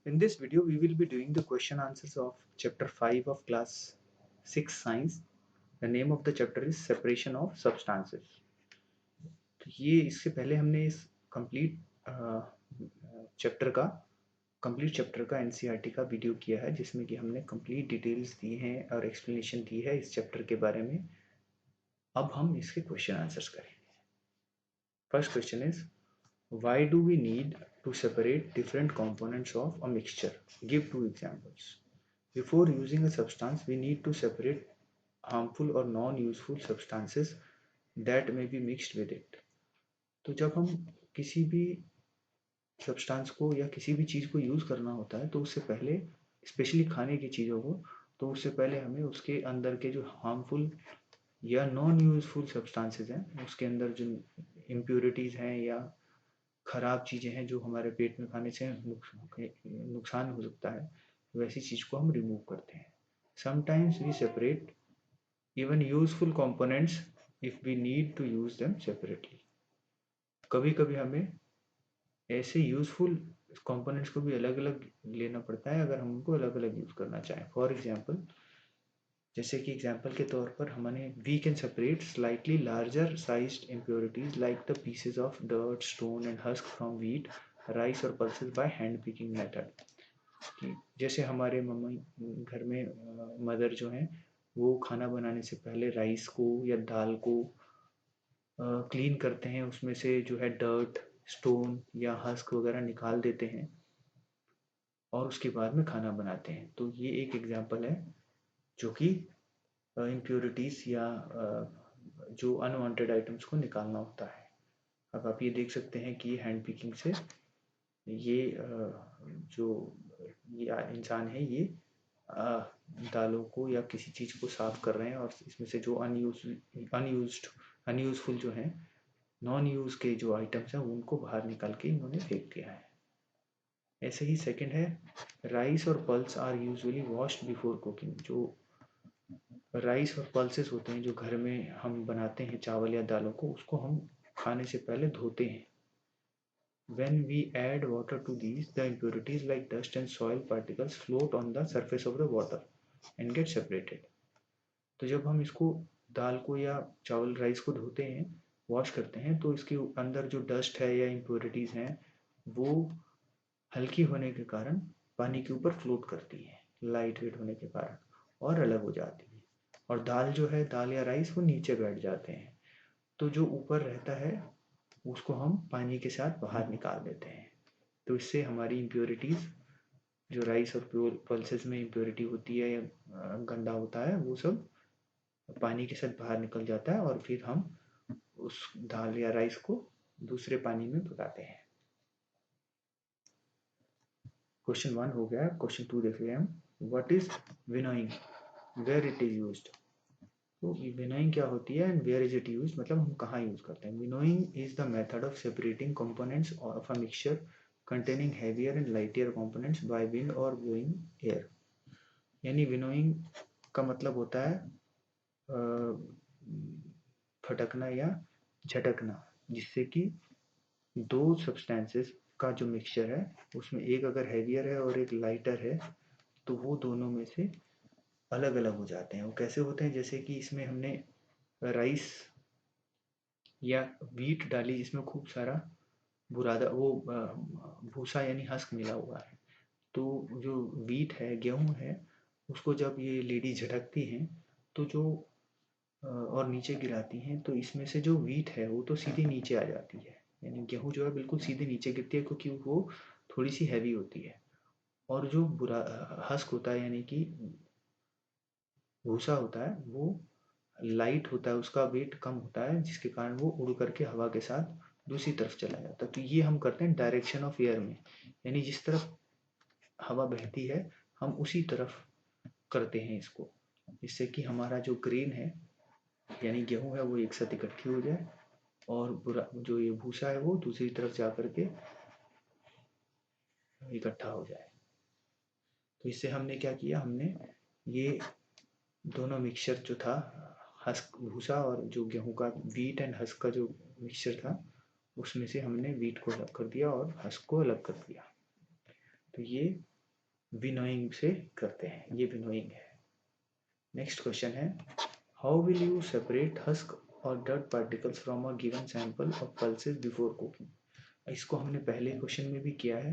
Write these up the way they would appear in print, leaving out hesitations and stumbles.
In this video, we will be doing the question answers of chapter 5 of class 6 science. The name of the chapter is separation of substances. तो ये इससे पहले हमने इस complete chapter का NCERT का video किया है, जिसमें कि हमने कंप्लीट डिटेल्स दी हैं और एक्सप्लेनेशन दी है इस चैप्टर के बारे में. अब हम इसके क्वेश्चन आंसर्स करेंगे. First question is, why do we need to separate different components of a mixture? Give 2 examples. Before using a substance, we need to separate harmful or non-useful substances that may be mixed with it. तो जब हम किसी भी substance को या किसी भी चीज़ को यूज़ करना होता है, तो उससे पहले, स्पेशली खाने की चीज़ों को, तो उससे पहले हमें उसके अंदर के जो हार्मफुल या नॉन यूजफुल सब्सटेंसेस हैं, उसके अंदर जो इम्प्योरिटीज़ हैं या खराब चीज़ें हैं जो हमारे पेट में खाने से नुकसान हो सकता है, वैसी चीज़ को हम रिमूव करते हैं. Sometimes we separate even useful components if we need to use them separately. कभी कभी हमें ऐसे यूजफुल कंपोनेंट्स को भी अलग अलग लेना पड़ता है अगर हम उनको अलग अलग यूज करना चाहें. फॉर एग्जाम्पल, जैसे कि एग्जाम्पल के तौर पर हमने we can separate slightly larger sized impurities like the pieces of dirt, stone and husk from wheat, rice और pulses by hand picking method. जैसे हमारे मम्मी घर में मदर जो हैं, वो खाना बनाने से पहले राइस को या दाल को क्लीन करते हैं, उसमें से जो है डर्ट, स्टोन या हस्क वगैरह निकाल देते हैं और उसके बाद में खाना बनाते हैं. तो ये एक एग्जाम्पल है जो कि इम्प्योरिटीज़ या जो अनवांटेड आइटम्स को निकालना होता है. अब आप ये देख सकते हैं कि हैंड पिकिंग से ये जो ये इंसान है, ये दालों को या किसी चीज़ को साफ कर रहे हैं और इसमें से जो अनयूजफुल जो हैं, नॉन यूज के जो आइटम्स हैं, उनको बाहर निकाल के इन्होंने फेंक दिया है. ऐसे ही सेकंड है, राइस और pulse are usually washed before cooking. जो राइस और पल्सेस होते हैं जो घर में हम बनाते हैं चावल या दालों को, उसको हम खाने से पहले धोते हैं. When we add water to these, the impurities like dust and soil particles float on the surface of the water and get separated. तो जब हम इसको, दाल को या चावल राइस को धोते हैं, वॉश करते हैं, तो इसके अंदर जो डस्ट है या इम्प्योरिटीज़ हैं, वो हल्की होने के कारण पानी के ऊपर फ्लोट करती है, लाइट वेट होने के कारण, और अलग हो जाती है. और दाल जो है, दाल या राइस, वो नीचे बैठ जाते हैं. तो जो ऊपर रहता है उसको हम पानी के साथ बाहर निकाल देते हैं. तो इससे हमारी इम्प्योरिटीज़, जो राइस और पल्सेस में इम्प्योरिटी होती है या गंदा होता है, वो सब पानी के साथ बाहर निकल जाता है और फिर हम उस दाल या राइस को दूसरे पानी में पकाते हैं. क्वेश्चन 1 हो गया. क्वेश्चन 2 देख रहे हैं हम. What is winnowing, where it is used. तो विनोइंग क्या होती है and where is it used, मतलब हम कहाँ यूज करते हैं. Winnowing is the method of separating components of a mixture containing heavier and lighter components by wind or blowing air. यानी विनोइंग का मतलब होता है फटकना या झटकना, जिससे कि दो सब्सटेंसेस का जो मिक्सचर है, उसमें एक अगर हैवियर है और एक लाइटर है, तो वो दोनों में से अलग अलग हो जाते हैं. वो कैसे होते हैं, जैसे कि इसमें हमने राइस या व्हीट डाली जिसमें खूब सारा बुरादा, वो भूसा यानी हस्क मिला हुआ है. तो जो व्हीट है, गेहूं है, उसको जब ये लेडी झटकती हैं, तो जो और नीचे गिराती हैं, तो इसमें से जो व्हीट है वो तो सीधे नीचे आ जाती है. यानी गेहूं जो है बिल्कुल सीधे नीचे गिरती है, क्योंकि वो थोड़ी सी हैवी होती है. और जो बुरा हस्क होता है, यानी कि भूसा होता है, वो लाइट होता है, उसका वेट कम होता है, जिसके कारण वो उड़ करके हवा के साथ दूसरी तरफ चला जाता है. तो ये हम करते हैं डायरेक्शन ऑफ एयर में, यानी जिस तरफ हवा बहती है हम उसी तरफ करते हैं इसको, जिससे कि हमारा जो ग्रेन है यानी गेहूं है, वो एक साथ इकट्ठी हो जाए और बुरा जो ये भूसा है वो दूसरी तरफ जा करके इकट्ठा हो जाए. तो इससे हमने क्या किया, हमने ये दोनों मिक्सचर जो था, हस्क भूसा और जो गेहूं का व्हीट एंड हस्क का जो मिक्सचर था, उसमें से हमने व्हीट को अलग कर दिया और हस्क को अलग कर दिया. तो ये विनोइंग से करते हैं, ये विनोइंग है। नेक्स्ट क्वेश्चन है, how will you separate husk और dirt particles from a given sample of pulses before cooking. इसको हमने पहले क्वेश्चन में भी किया है।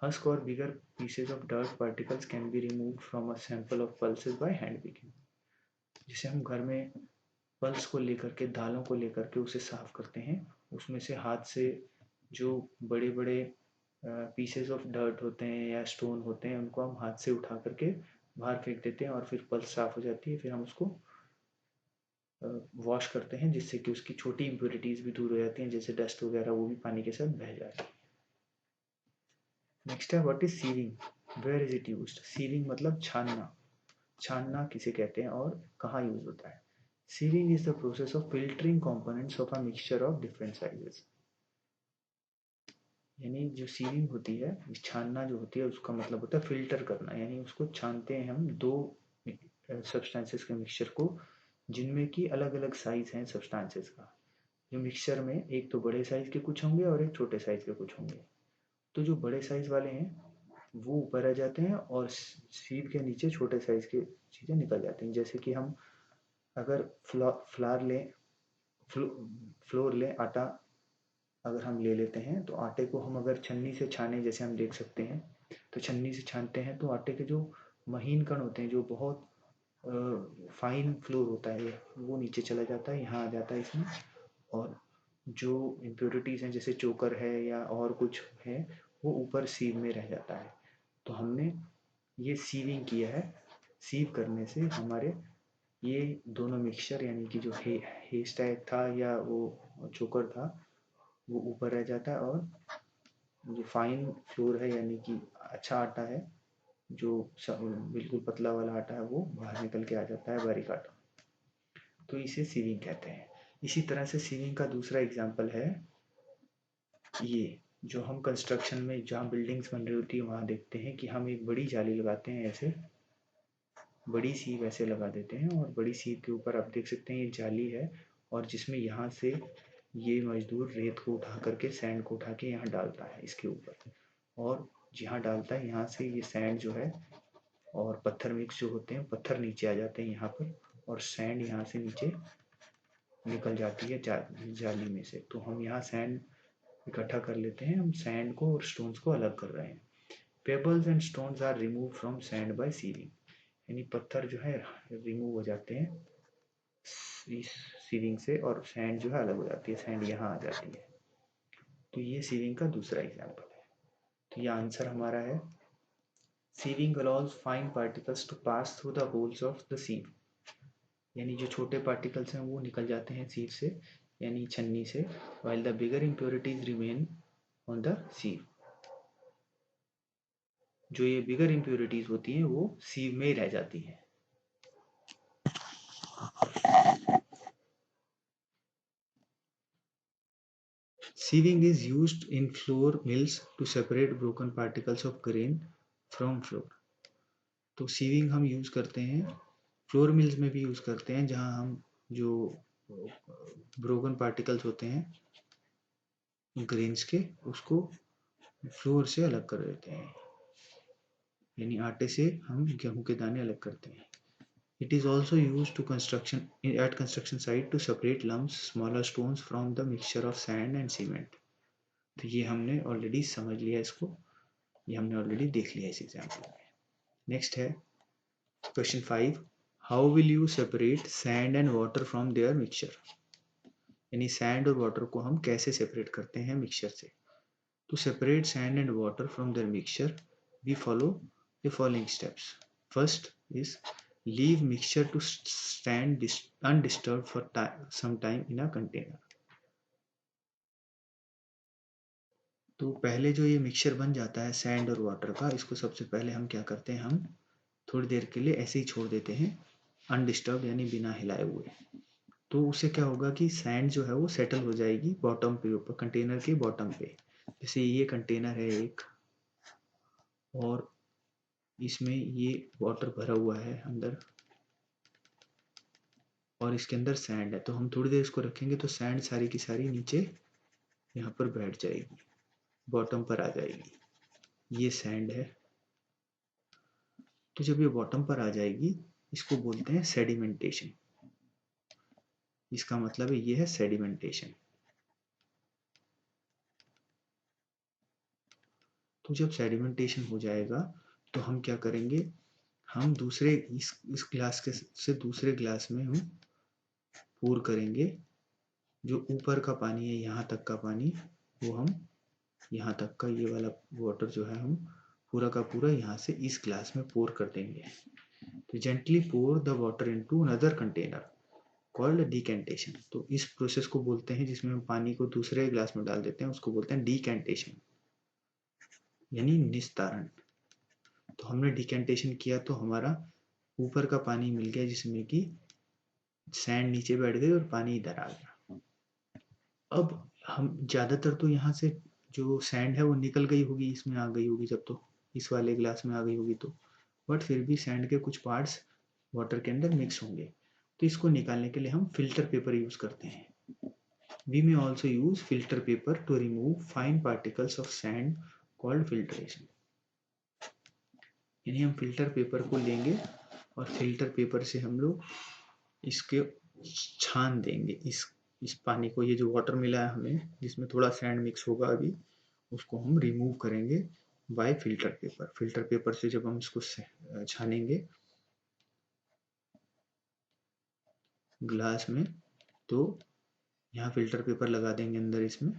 हस्क और bigger pieces of dirt particles can be remove from a sample of pulses by hand picking. जिसे हम घर में पल्स को लेकर के, दालों को लेकर के उसे साफ करते हैं, उसमें से हाथ से जो बड़े बड़े पीसेज ऑफ डर्ट होते हैं या स्टोन होते हैं, उनको हम हाथ से उठा करके बाहर फेंक देते हैं और फिर पल्स साफ हो जाती है। फिर हम उसको वॉश करते हैं, जिससे कि उसकी छोटी इम्प्योरिटीज भी दूर हो जाती हैं, जैसे डस्ट वगैरह, वो भी पानी के साथ बह जाती है। नेक्स्ट है, what is sieving, where is it used. Sieving मतलब छानना, छानना किसे कहते हैं और कहाँ यूज होता है। Sieving is the process of filtering components of a mixture of different sizes. यानी जो सीविंग होती है, छानना जो होती है, उसका मतलब होता है फिल्टर करना। यानी उसको छानते हैं हम दो सब्सटेंसेस के मिक्सचर को, जिनमें की अलग अलग साइज हैं सब्सटेंसेस का। जो मिक्सचर में एक तो बड़े साइज के कुछ होंगे और एक छोटे साइज के कुछ होंगे। तो जो बड़े साइज वाले हैं वो ऊपर आ जाते हैं और सीव के नीचे छोटे साइज की चीज़ें निकल जाती हैं। जैसे कि हम अगर फ्लार लें, फ्लोर लें, आटा अगर हम ले लेते हैं, तो आटे को हम अगर छन्नी से छाने, जैसे हम देख सकते हैं, तो छन्नी से छानते हैं तो आटे के जो महीन कण होते हैं, जो बहुत फाइन फ्लोर होता है, वो नीचे चला जाता है, यहाँ आ जाता है इसमें। और जो इम्प्योरिटीज़ हैं, जैसे चोकर है या और कुछ है, वो ऊपर सीव में रह जाता है। तो हमने ये सीविंग किया है। सीव करने से हमारे ये दोनों मिक्सचर, यानी कि जो हे स्टैक था या वो चोकर था, वो ऊपर रह जाता है, और जो फाइन फ्लोर है, यानी कि अच्छा आटा है, जो बिल्कुल पतला वाला आटा है, वो बाहर निकल के आ जाता है, बारीक आटा। तो इसे सीविंग कहते हैं। इसी तरह से सीविंग का दूसरा एग्जाम्पल है ये, जो हम कंस्ट्रक्शन में जहाँ बिल्डिंग्स बन रही होती है, वहाँ देखते हैं कि हम एक बड़ी जाली लगाते हैं, ऐसे बड़ी सीव ऐसे लगा देते हैं, और बड़ी सीव के ऊपर आप देख सकते हैं ये जाली है, और जिसमें यहाँ से ये मजदूर रेत को उठा करके, सैंड को उठा के यहाँ डालता है इसके ऊपर, और जहाँ डालता है यहाँ से ये सैंड जो है और पत्थर मिक्स जो होते हैं, पत्थर नीचे आ जाते हैं यहाँ पर, और सैंड यहाँ से नीचे निकल जाती है जाली में से। तो हम यहाँ सैंड इकट्ठा कर लेते हैं, हम सैंड को और स्टोन्स को अलग कर रहे हैं। Pebbles and stones are remove from sand by sieving. यानी पत्थर जो है रिमूव हो जाते हैं इस सीविंग से, और सैंड जो है अलग हो जाती है, सैंड यहाँ आ जाती है। तो ये सीविंग का दूसरा एग्जाम्पल है। तो ये आंसर हमारा है, sieving allows fine particles to pass through the holes of the sieve. यानी जो छोटे पार्टिकल्स हैं वो निकल जाते हैं सीव से, यानी छन्नी से, while the bigger impurities remain on the sieve। जो ये बिगर इम्प्योरिटीज होती हैं वो सीव में ही रह जाती हैं। Sieving is used in flour mills to separate broken particles of grain from flour. तो सीविंग हम यूज करते हैं, फ्लोर मिल्स में भी यूज करते हैं, जहां हम जो ब्रोकन पार्टिकल्स होते हैं ग्रेन्स के, उसको फ्लोर से अलग कर देते हैं। यानी आटे से हम गेहूं के दाने अलग करते हैं। It is also used to at construction site to separate lumps, smaller stones from the mixture of sand and cement। तो ये हमने ऑलरेडी समझ लिया इसको, ये हमने ऑलरेडी देख लिया इस एग्जाम्पल में। नेक्स्ट है question 5, how will you separate sand and water from their mixture. यानी सैंड और वाटर को हम कैसे सेपरेट करते हैं मिक्सचर से। To separate sand and water from their mixture we follow the following steps. First is leave mixture to stand undisturbed for some time in a container। तो पहले जो ये मिक्सचर बन जाता है सैंड और वाटर का, इसको सबसे पहले हम क्या करते हैं, हम थोड़ी देर के लिए ऐसे ही छोड़ देते हैं, अनडिस्टर्ब यानी बिना हिलाए हुए। तो उससे क्या होगा कि सैंड जो है वो सेटल हो जाएगी बॉटम पे, ऊपर कंटेनर के बॉटम पे। जैसे ये कंटेनर है एक, और इसमें ये वाटर भरा हुआ है अंदर, और इसके अंदर सैंड है। तो हम थोड़ी देर इसको रखेंगे तो सैंड सारी की सारी नीचे यहाँ पर बैठ जाएगी, बॉटम पर आ जाएगी। ये सैंड है, तो जब ये बॉटम पर आ जाएगी इसको बोलते हैं सेडिमेंटेशन। इसका मतलब है ये है सेडिमेंटेशन। तो जब सेडिमेंटेशन हो जाएगा तो हम क्या करेंगे, हम दूसरे इस ग्लास के से दूसरे ग्लास में हम पोर करेंगे। जो ऊपर का पानी है यहाँ तक का पानी वो हम यहाँ तक का ये वाला वाटर जो है हम पूरा का पूरा यहाँ से इस ग्लास में पोर कर देंगे। तो gently pour the water into another container called decantation. तो इस प्रोसेस को बोलते हैं जिसमें हम पानी को दूसरे ग्लास में डाल देते हैं उसको बोलते हैं डिकेंटेशन यानी निस्तारण। तो हमने डिकेंटेशन किया तो हमारा ऊपर का पानी मिल गया जिसमें कि सैंड नीचे बैठ गई और पानी इधर आ गया। अब हम ज़्यादातर तो यहाँ से जो सैंड है वो निकल गई होगी, इसमें आ गई होगी जब तो इस वाले ग्लास में आ गई होगी तो, बट फिर भी सैंड के कुछ पार्ट्स वाटर के अंदर मिक्स होंगे। तो इसको निकालने के लिए हम फिल्टर पेपर यूज करते हैं। We may also use filter paper to remove fine particles of sand called filtration। यानी हम फिल्टर पेपर को लेंगे और फिल्टर पेपर से हम लोग इसके छान देंगे इस पानी को। ये जो वाटर मिला है हमें जिसमें थोड़ा सैंड मिक्स होगा अभी उसको हम रिमूव करेंगे by filter paper. Filter paper से जब हम इसको छानेंगे ग्लास में तो यहाँ फिल्टर पेपर लगा देंगे अंदर इसमें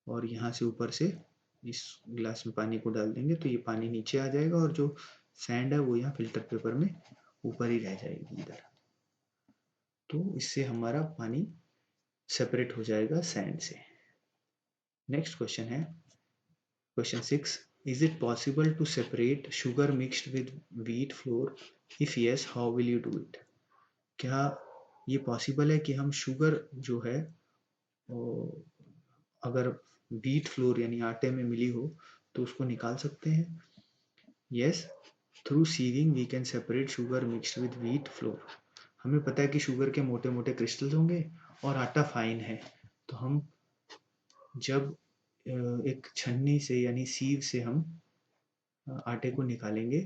और यहाँ से ऊपर से इस ग्लास में पानी को डाल देंगे तो ये पानी नीचे आ जाएगा और जो सैंड है वो यहाँ फिल्टर पेपर में ऊपर ही रह जाएगी इधर। तो इससे हमारा पानी सेपरेट हो जाएगा सैंड से। नेक्स्ट क्वेश्चन है question 6। Is it possible to separate sugar mixed with wheat flour? If yes how will you do it? क्या ये पॉसिबल है कि हम शुगर जो है अगर व्हीट फ्लोर यानी आटे में मिली हो तो उसको निकाल सकते हैं? Yes, through sieving we can separate sugar mixed with wheat flour. हमें पता है कि शुगर के मोटे मोटे क्रिस्टल्स होंगे और आटा फाइन है। तो हम जब एक छन्नी से यानी सीव से हम आटे को निकालेंगे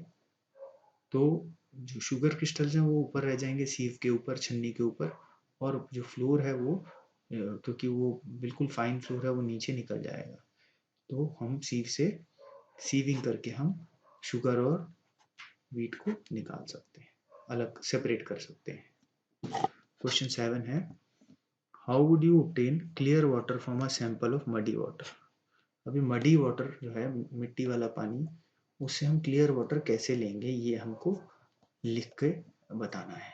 तो जो शुगर क्रिस्टल्स हैं वो ऊपर रह जाएंगे सीव के ऊपर, छन्नी के ऊपर, और जो फ्लोर है वो क्योंकि वो बिल्कुल फाइन फ्लोर है वो नीचे निकल जाएगा। तो हम सीव से सीविंग करके हम शुगर और व्हीट को निकाल सकते हैं, अलग सेपरेट कर सकते हैं। क्वेश्चन 7 है how would you obtain clear water from a sample of muddy water? अभी मडी वाटर जो है मिट्टी वाला पानी, उससे हम क्लियर वाटर कैसे लेंगे ये हमको लिख के बताना है।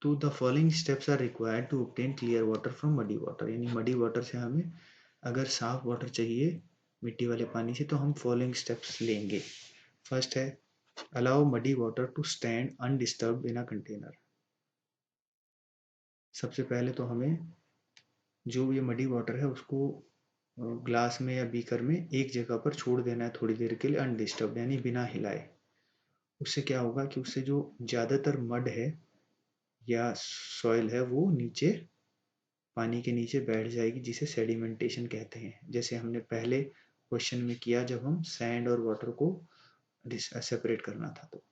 तो the following steps are required to obtain clear water from muddy water. यानी मडी वाटर से हमें अगर साफ वाटर चाहिए मिट्टी वाले पानी से तो हम फॉलोइंग स्टेप्स लेंगे। फर्स्ट है allow muddy water to stand undisturbed in a container. सबसे पहले तो हमें जो ये मडी वाटर है उसको ग्लास में या बीकर में एक जगह पर छोड़ देना है थोड़ी देर के लिए अनडिस्टर्ब यानी बिना हिलाए। उससे क्या होगा कि उससे जो ज़्यादातर मड है या सॉइल है वो नीचे पानी के नीचे बैठ जाएगी जिसे सेडिमेंटेशन कहते हैं, जैसे हमने पहले क्वेश्चन में किया जब हम सैंड और वाटर को सेपरेट करना था। तो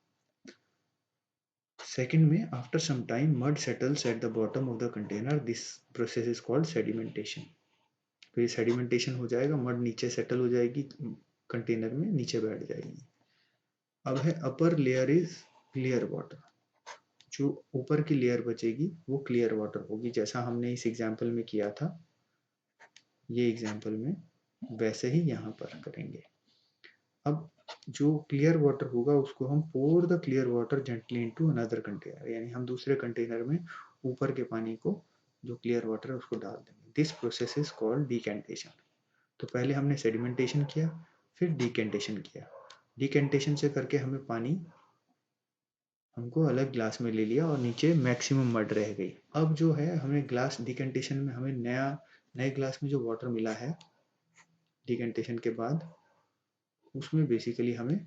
सेकंड में after some time mud settles at the bottom of the container, this process is called sedimentation. तो ये सेडिमेंटेशन हो जाएगा, मड नीचे सेटल हो जाएगी कंटेनर में, नीचे बैठ जाएगी। अब है upper layer is clear water. जो ऊपर की लेयर बचेगी वो क्लियर वाटर होगी, जैसा हमने इस एग्जाम्पल में किया था ये एग्जाम्पल में, वैसे ही यहाँ पर करेंगे। अब जो क्लियर वाटर होगा उसको हम pour the clear water gently into another container, यानी हम दूसरे कंटेनर में ऊपर के पानी को जो क्लियर वाटर है उसको डाल देंगे। This process is called decantation. तो पहले हमने सेडिमेंटेशन किया फिर डिकेंटेशन किया। डिकेंटेशन से करके हमें पानी हमको अलग ग्लास में ले लिया और नीचे मैक्सिमम मड रह गई। अब जो है हमें ग्लास डिकेंटेशन में हमें नए ग्लास में जो वाटर मिला है डिकेंटेशन के बाद उसमें बेसिकली हमें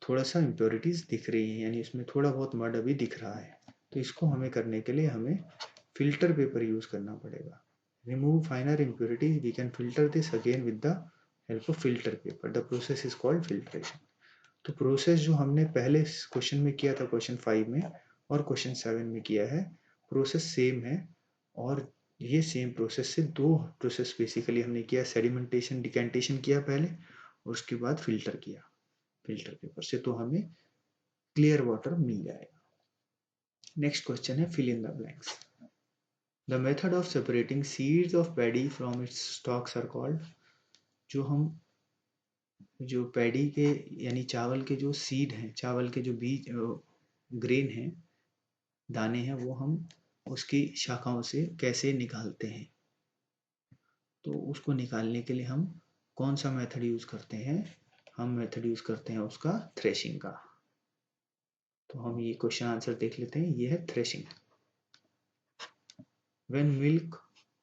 थोड़ा सा इम्प्योरिटीज दिख रही है, यानी उसमें थोड़ा बहुत मड अभी दिख रहा है। तो इसको हमें करने के लिए हमें फिल्टर पेपर यूज करना पड़ेगा। Remove finer impurities we can filter this again with the help of filter paper. The process is called filtration. तो प्रोसेस जो हमने पहले क्वेश्चन में किया था, क्वेश्चन 5 में और क्वेश्चन 7 में किया है, प्रोसेस सेम है। और ये सेम प्रोसेस से दो प्रोसेस बेसिकली हमने किया, सेडिमेंटेशन डिकेंटेशन किया पहले और उसके बाद फिल्टर किया। फिल्टर पेपर से तो हमें क्लियर वाटर मिल जाएगा। नेक्स्ट क्वेश्चन है fill in the blanks. The method of separating seeds of paddy from its stalks are called. जो पैडी के यानी चावल के जो सीड हैं, चावल के जो बीज ग्रेन हैं, दाने हैं, वो हम उसकी शाखाओं से कैसे निकालते हैं। तो उसको निकालने के लिए हम कौन सा मेथड यूज करते हैं? हम मेथड यूज करते हैं उसका थ्रेशिंग का। तो हम ये क्वेश्चन आंसर देख लेते हैं। ये है threshing. When milk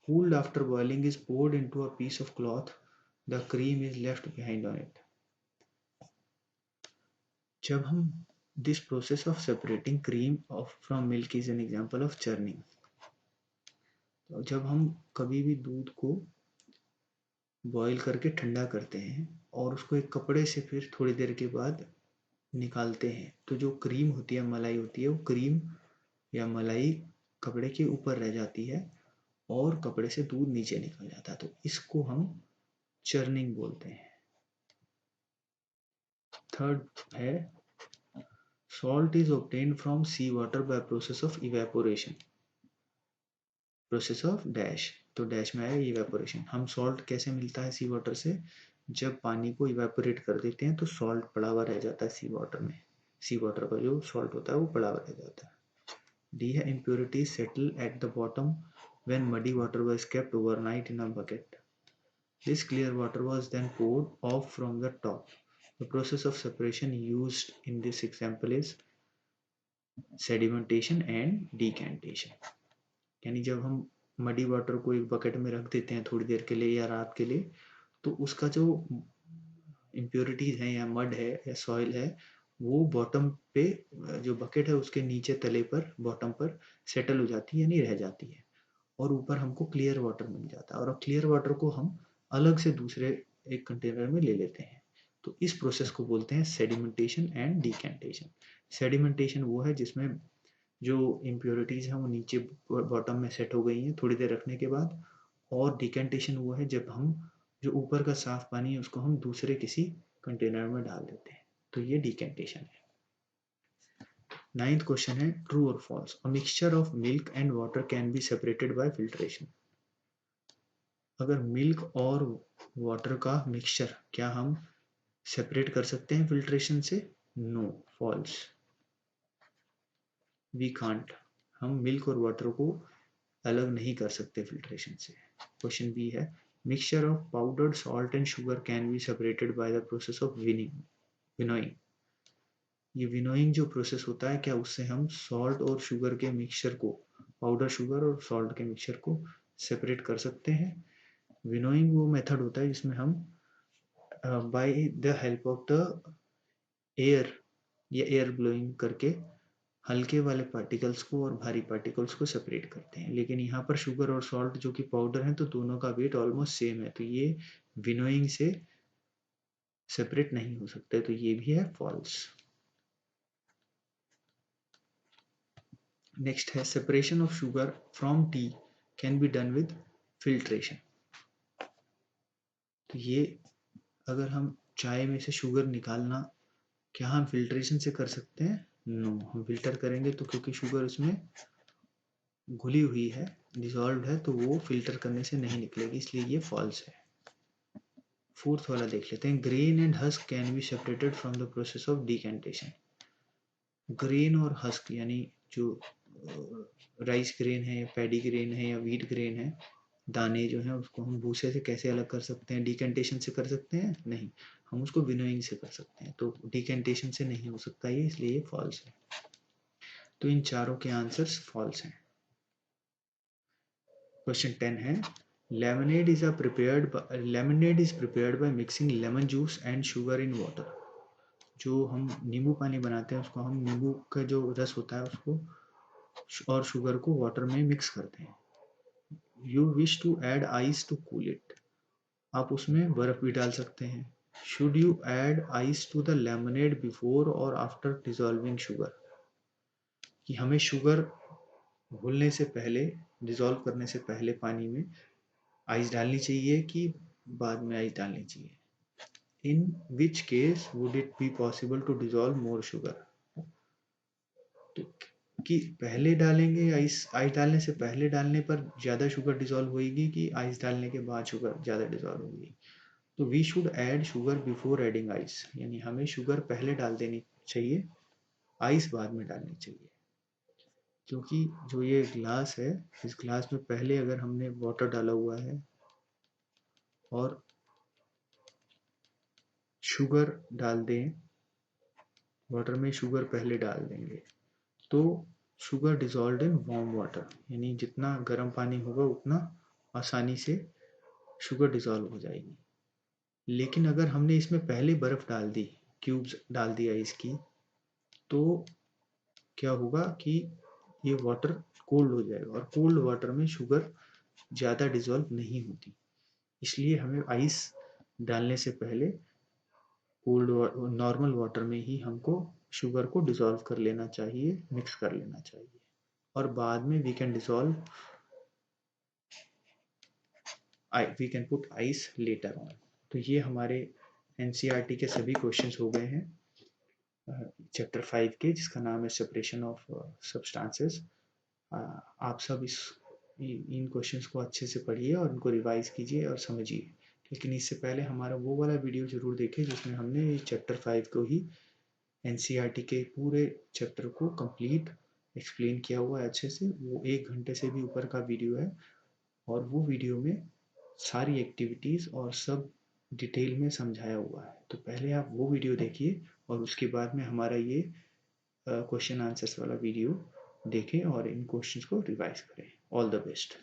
cooled after boiling is poured into a piece of cloth, the cream is left behind on it. जब हम this process of separating cream from milk is an example of churning. तो जब हम कभी भी दूध को boil करके ठंडा करते हैं और उसको एक कपड़े से फिर थोड़ी देर के बाद निकालते हैं, तो जो क्रीम होती है, मलाई होती है, वो क्रीम या मलाई कपड़े के ऊपर रह जाती है और कपड़े से दूध नीचे निकल जाता है। तो इसको हम चर्निंग बोलते हैं। थर्ड है salt is obtained from sea water by process of evaporation. Process of dash, तो डैश में आया इवेपोरेशन। हम सॉल्ट कैसे मिलता है सी वाटर से? जब पानी को इवेपोरेट कर देते हैं तो सॉल्ट पड़ा हुआ रह जाता है सी वाटर में। सी वाटर का जो सॉल्ट होता है वो पड़ा हुआ रह जाता है। डी है impurities settle at the bottom when muddy water was kept overnight in a bucket. This clear water was then poured off from the top. The process of separation used in this example is sedimentation and decantation. यानी जब हम muddy water को एक bucket में रख देते हैं थोड़ी देर के लिए या रात के लिए, तो उसका जो इम्प्योरिटीज है या मड है या सॉइल है, वो बॉटम पे, जो बकेट है उसके नीचे तले पर, बॉटम पर सेटल हो जाती है यानी रह जाती है, और ऊपर हमको क्लियर वाटर मिल जाता है। और क्लियर वाटर को हम अलग से दूसरे एक कंटेनर में ले लेते हैं। तो इस प्रोसेस को बोलते हैं सेडिमेंटेशन एंड डिकेंटेशन। सेडिमेंटेशन वो है जिसमें जो इम्प्योरिटीज हैं वो नीचे बॉटम में सेट हो गई हैं थोड़ी देर रखने के बाद, और डिकेंटेशन वो है जब हम जो ऊपर का साफ पानी है उसको हम दूसरे किसी कंटेनर में डाल देते हैं। तो ये डिकेंटेशन है। 9th क्वेश्चन है ट्रू और false. A mixture of milk and water can be separated by filtration. अगर मिल्क और वाटर का मिक्सचर, क्या हम सेपरेट कर सकते हैं फिल्ट्रेशन से? No, false. We can't. हम मिल्क और वाटर को अलग नहीं कर सकते फिल्ट्रेशन से। क्वेश्चन बी है mixture of powdered salt and sugar can be separated by the process of winnowing. ये विनोइंग जो प्रोसेस होता है, क्या उससे हम सॉल्ट और शुगर के मिक्सचर को, पाउडर शुगर और सॉल्ट के मिक्सचर को सेपरेट कर सकते हैं? विनोइंग वो मेथड होता है जिसमें हम by the help of the air या एयर ब्लोइंग करके हल्के वाले पार्टिकल्स को और भारी पार्टिकल्स को सेपरेट करते हैं। लेकिन यहाँ पर शुगर और सॉल्ट जो कि पाउडर हैं, तो दोनों का वेट ऑलमोस्ट सेम है, तो ये विनोइंग से सेपरेट नहीं हो सकते, तो ये भी है फॉल्स। नेक्स्ट है separation of sugar from T can be done with filtration. तो ये अगर हम चाय में से शुगर निकालना, क्या हम फिल्ट्रेशन से कर सकते हैं? नो, हम फिल्टर करेंगे तो क्योंकि शुगर उसमें घुली हुई है, डिसॉल्व है, तो वो फिल्टर करने से नहीं निकलेगी, इसलिए ये फॉल्स है। 4th वाला देख लेते हैं grain and husk can be separated from the process of decantation. Grain और हस्क यानी जो राइस ग्रेन है या पैडी ग्रेन है या व्हीट ग्रेन है, दाने जो हैं उसको हम भूसे से कैसे अलग कर सकते हैं? डिकेंटेशन से कर सकते हैं? नहीं, हम उसको विनोइंग से कर सकते हैं, तो डिकेंटेशन से नहीं हो सकता ये, इसलिए ये फॉल्स है। तो इन चारों के आंसर्स फॉल्स हैं। क्वेश्चन 10 है lemonade is prepared by mixing lemon juice and sugar in water. जो हम नींबू पानी बनाते हैं उसको हम नींबू का जो रस होता है उसको और शुगर को वाटर में मिक्स करते हैं। You wish to add ice to cool it. आप उसमें बर्फ भी डाल सकते हैं should you add ice to the lemonade before और आफ्टर डिजॉल्विंग शुगर, कि हमें शुगर घुलने से पहले, डिजॉल्व करने से पहले पानी में आइस डालनी चाहिए कि बाद में आइस डालनी चाहिए। In which case would it be possible to dissolve more sugar, तो कि पहले डालेंगे आइस, आइस डालने से पहले डालने पर ज़्यादा शुगर डिजॉल्व होगी कि आइस डालने के बाद शुगर ज़्यादा डिजॉल्व होगी। तो we should add sugar before adding ice, यानी हमें शुगर पहले डाल देनी चाहिए, आइस बाद में डालनी चाहिए। क्योंकि जो ये ग्लास है, इस ग्लास में पहले अगर हमने वाटर डाला हुआ है और शुगर डाल दें, वाटर में शुगर पहले डाल देंगे, तो sugar dissolve in warm water, यानी जितना गर्म पानी होगा उतना आसानी से शुगर डिजॉल्व हो जाएगी। लेकिन अगर हमने इसमें पहले बर्फ डाल दी, क्यूब्स डाल दिया इसकी, तो क्या होगा कि ये वाटर कोल्ड हो जाएगा, और कोल्ड वाटर में शुगर ज़्यादा डिजॉल्व नहीं होती। इसलिए हमें आइस डालने से पहले कोल्ड नॉर्मल वाटर में ही हमको शुगर को डिजॉल्व कर लेना चाहिए, मिक्स कर लेना चाहिए, और बाद में we can dissolve, we can put ice later on. तो ये हमारे एनसीईआरटी के सभी क्वेश्चंस हो गए हैं चैप्टर 5 के, जिसका नाम है सेपरेशन ऑफ सब्सटेंसेस। आप सब इन क्वेश्चंस को अच्छे से पढ़िए और इनको रिवाइज कीजिए और समझिए। लेकिन इससे पहले हमारा वो वाला वीडियो जरूर देखें जिसमें हमने चैप्टर 5 को ही, एनसीईआरटी के पूरे चैप्टर को कंप्लीट एक्सप्लेन किया हुआ है अच्छे से। वो 1 घंटे से भी ऊपर का वीडियो है, और वो वीडियो में सारी एक्टिविटीज़ और सब डिटेल में समझाया हुआ है। तो पहले आप वो वीडियो देखिए और उसके बाद में हमारा ये क्वेश्चन आंसर्स वाला वीडियो देखें और इन क्वेश्चंस को रिवाइज करें। All the best.